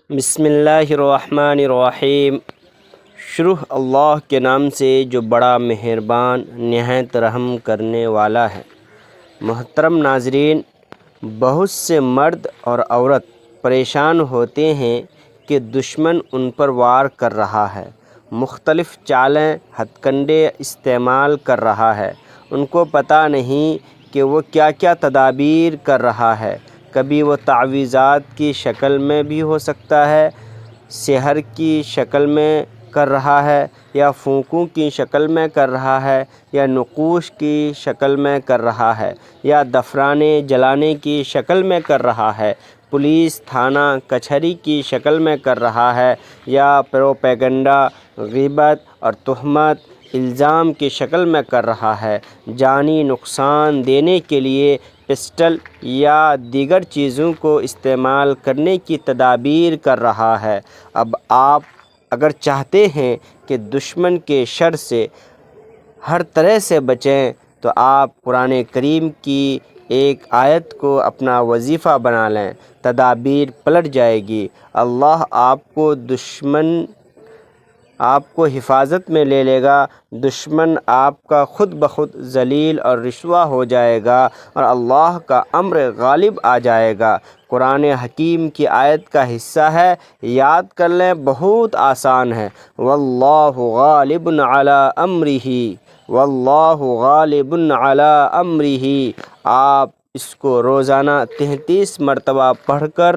بسم اللہ الرحمن الرحیم۔ شروع اللہ کے نام سے جو بڑا مہربان نہایت رحم کرنے والا ہے۔ محترم ناظرین، بہت سے مرد اور عورت پریشان ہوتے ہیں کہ دشمن ان پر وار کر رہا ہے، مختلف چالیں ہتھ کنڈے استعمال کر رہا ہے۔ ان کو پتہ نہیں کہ وہ کیا کیا تدابیر کر رہا ہے۔ کبھی وہ تعویذات کی شکل میں بھی ہو سکتا ہے، سحر کی شکل میں کر رہا ہے، یا پھونکوں کی شکل میں کر رہا ہے، یا نقوش کی شکل میں کر رہا ہے، یا دفرانے جلانے کی شکل میں کر رہا ہے، پولیس تھانہ کچہری کی شکل میں کر رہا ہے، یا پروپیگنڈا، غیبت اور تہمت، الزام کی شکل میں کر رہا ہے، جانی نقصان دینے کے لیے پسٹل یا دیگر چیزوں کو استعمال کرنے کی تدابیر کر رہا ہے۔ اب آپ اگر چاہتے ہیں کہ دشمن کے شر سے ہر طرح سے بچیں تو آپ قرآن کریم کی ایک آیت کو اپنا وظیفہ بنا لیں، تدابیر پلٹ جائے گی۔ اللہ آپ کو حفاظت میں لے لے گا، دشمن آپ کا خود بخود ذلیل اور رسوا ہو جائے گا اور اللہ کا امر غالب آ جائے گا۔ قرآن حکیم کی آیت کا حصہ ہے، یاد کر لیں، بہت آسان ہے۔ واللہ غالب علی امرہ، واللہ غالب علی امرہ۔ آپ اس کو روزانہ 33 مرتبہ پڑھ کر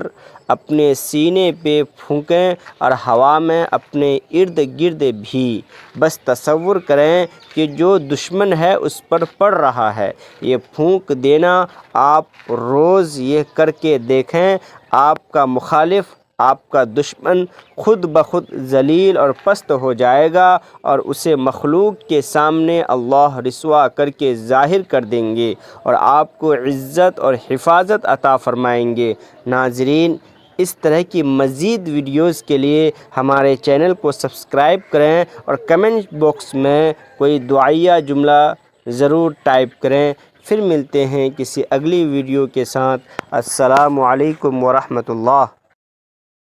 اپنے سینے پہ پھونکیں اور ہوا میں اپنے ارد گرد بھی۔ بس تصور کریں کہ جو دشمن ہے اس پر پڑ رہا ہے۔ یہ پھونک دینا، آپ روز یہ کر کے دیکھیں، آپ کا مخالف، آپ کا دشمن خود بخود ذلیل اور پست ہو جائے گا اور اسے مخلوق کے سامنے اللہ رسوا کر کے ظاہر کر دیں گے اور آپ کو عزت اور حفاظت عطا فرمائیں گے۔ ناظرین، اس طرح کی مزید ویڈیوز کے لیے ہمارے چینل کو سبسکرائب کریں اور کمنٹ باکس میں کوئی دعائیہ جملہ ضرور ٹائپ کریں۔ پھر ملتے ہیں کسی اگلی ویڈیو کے ساتھ۔ السلام علیکم ورحمۃ اللہ۔